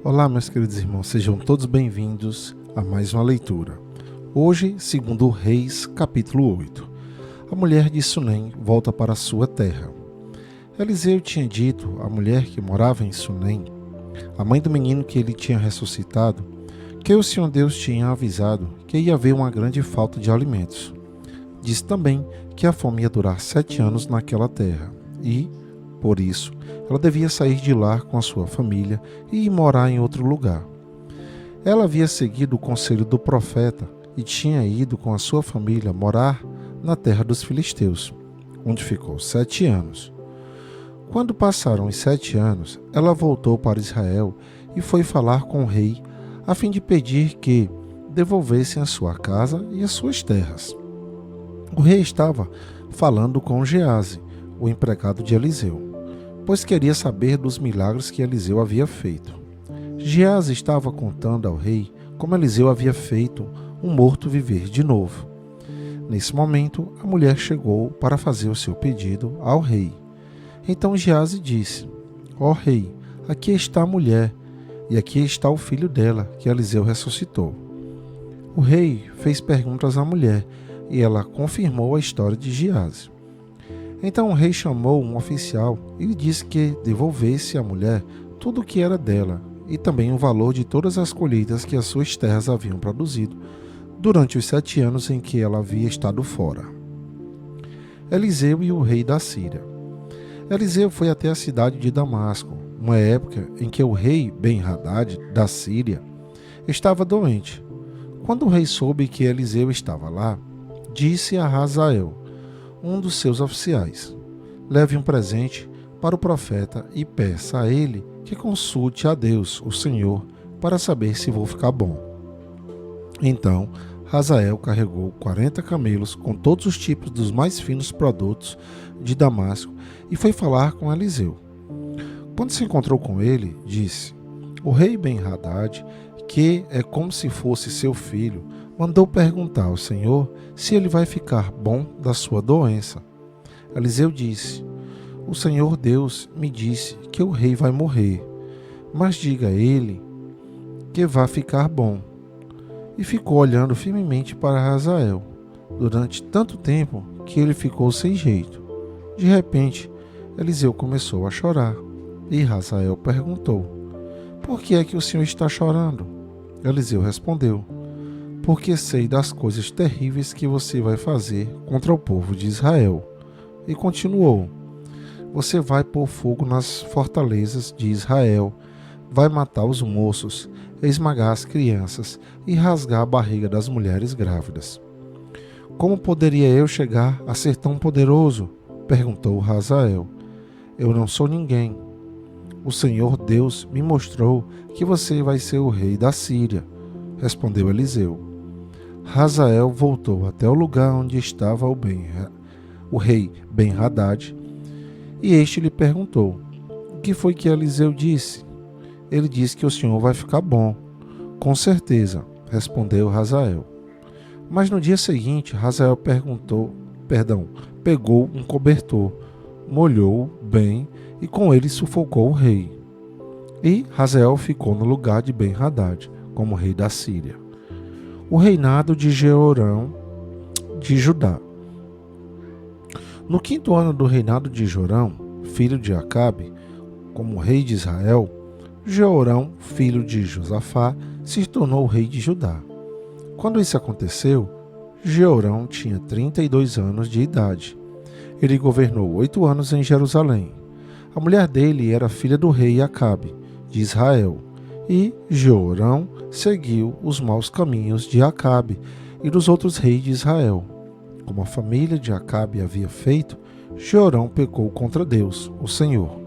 Olá, meus queridos irmãos, sejam todos bem-vindos a mais uma leitura. Hoje, segundo Reis, capítulo 8. A mulher de Sunem volta para sua terra. Eliseu tinha dito à mulher que morava em Sunem, a mãe do menino que ele tinha ressuscitado, que o Senhor Deus tinha avisado que ia haver uma grande falta de alimentos. Disse também que a fome ia durar 7 anos naquela terra e, por isso, ela devia sair de lá com a sua família e ir morar em outro lugar. Ela havia seguido o conselho do profeta e tinha ido com a sua família morar na terra dos filisteus, onde ficou 7 anos. Quando passaram os 7 anos, ela voltou para Israel e foi falar com o rei, a fim de pedir que devolvessem a sua casa e as suas terras. O rei estava falando com Geazi, o empregado de Eliseu, pois queria saber dos milagres que Eliseu havia feito. Geazi estava contando ao rei como Eliseu havia feito um morto viver de novo. Nesse momento, a mulher chegou para fazer o seu pedido ao rei. Então Geazi disse: Ó rei, aqui está a mulher, e aqui está o filho dela, que Eliseu ressuscitou. O rei fez perguntas à mulher, e ela confirmou a história de Geazi. Então o rei chamou um oficial e lhe disse que devolvesse à mulher tudo o que era dela e também o valor de todas as colheitas que as suas terras haviam produzido durante os 7 anos em que ela havia estado fora. Eliseu e o rei da Síria. Eliseu foi até a cidade de Damasco, uma época em que o rei Ben-Hadad da Síria estava doente. Quando o rei soube que Eliseu estava lá, disse a Hazael, um dos seus oficiais: leve um presente para o profeta e peça a ele que consulte a Deus, o Senhor, para saber se vou ficar bom. Então, Hazael carregou 40 camelos com todos os tipos dos mais finos produtos de Damasco e foi falar com Eliseu. Quando se encontrou com ele, disse: o rei Ben-Hadad, que é como se fosse seu filho, mandou perguntar ao Senhor se ele vai ficar bom da sua doença. Eliseu disse: o Senhor Deus me disse que o rei vai morrer, mas diga a ele que vá ficar bom. E ficou olhando firmemente para Hazael durante tanto tempo que ele ficou sem jeito. De repente, Eliseu começou a chorar e Hazael perguntou: por que é que o senhor está chorando? Eliseu respondeu: porque sei das coisas terríveis que você vai fazer contra o povo de Israel. E continuou: você vai pôr fogo nas fortalezas de Israel, vai matar os moços, esmagar as crianças e rasgar a barriga das mulheres grávidas. Como poderia eu chegar a ser tão poderoso? Perguntou Hazael. Eu não sou ninguém. O Senhor Deus me mostrou que você vai ser o rei da Síria, respondeu Eliseu. Hazael voltou até o lugar onde estava o rei Ben-Hadad, e este lhe perguntou: o que foi que Eliseu disse? Ele disse que o senhor vai ficar bom. Com certeza, respondeu Hazael. Mas no dia seguinte, Hazael pegou um cobertor, molhou-o bem e com ele sufocou o rei. E Hazael ficou no lugar de Ben-Hadad, como rei da Síria. O reinado de Jeorão de Judá. No 5º ano do reinado de Jorão, filho de Acabe, como rei de Israel, Jeorão, filho de Josafá, se tornou rei de Judá. Quando isso aconteceu, Jeorão tinha 32 anos de idade. Ele governou 8 anos em Jerusalém. A mulher dele era filha do rei Acabe, de Israel, e Jeorão seguiu os maus caminhos de Acabe e dos outros reis de Israel. Como a família de Acabe havia feito, Jeorão pecou contra Deus, o Senhor.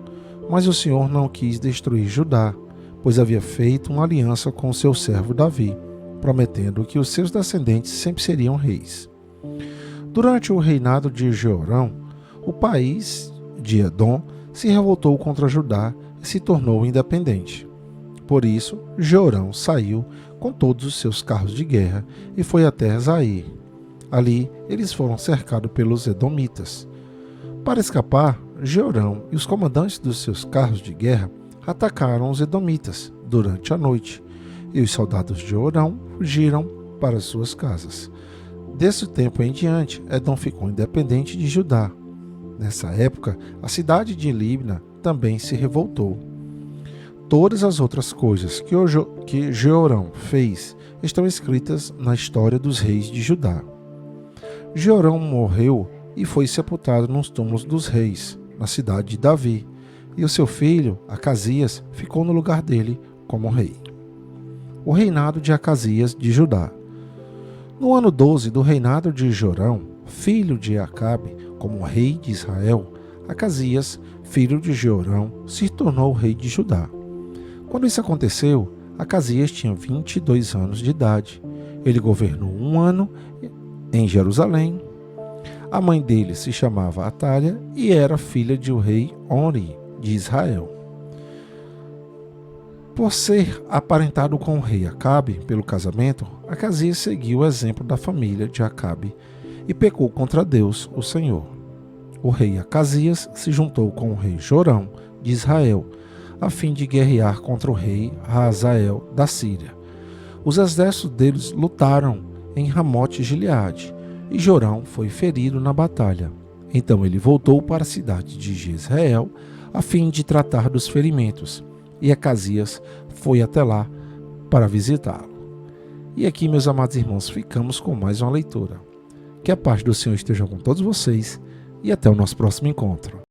Mas o Senhor não quis destruir Judá, pois havia feito uma aliança com seu servo Davi, prometendo que os seus descendentes sempre seriam reis. Durante o reinado de Jeorão, o país de Edom se revoltou contra Judá e se tornou independente. Por isso, Jeorão saiu com todos os seus carros de guerra e foi até Zair. Ali, eles foram cercados pelos edomitas. Para escapar, Jeorão e os comandantes dos seus carros de guerra atacaram os edomitas durante a noite, e os soldados de Jorão fugiram para suas casas. Desse tempo em diante, Edom ficou independente de Judá. Nessa época, a cidade de Libna também se revoltou. Todas as outras coisas que Jeorão fez estão escritas na história dos reis de Judá. Jeorão morreu e foi sepultado nos túmulos dos reis, na cidade de Davi, e o seu filho, Acasias, ficou no lugar dele como rei. O reinado de Acasias de Judá. No ano 12 do reinado de Jorão, filho de Acabe, como rei de Israel, Acasias, filho de Jeorão, se tornou rei de Judá. Quando isso aconteceu, Acasias tinha 22 anos de idade. Ele governou 1 ano em Jerusalém. A mãe dele se chamava Atália e era filha do rei Onri de Israel. Por ser aparentado com o rei Acabe pelo casamento, Acasias seguiu o exemplo da família de Acabe e pecou contra Deus, o Senhor. O rei Acasias se juntou com o rei Jorão de Israel, a fim de guerrear contra o rei Hazael da Síria. Os exércitos deles lutaram em Ramote-Gileade, e Jorão foi ferido na batalha. Então ele voltou para a cidade de Jezreel, a fim de tratar dos ferimentos, e Acasias foi até lá para visitá-lo. E aqui, meus amados irmãos, ficamos com mais uma leitura. Que a paz do Senhor esteja com todos vocês, e até o nosso próximo encontro.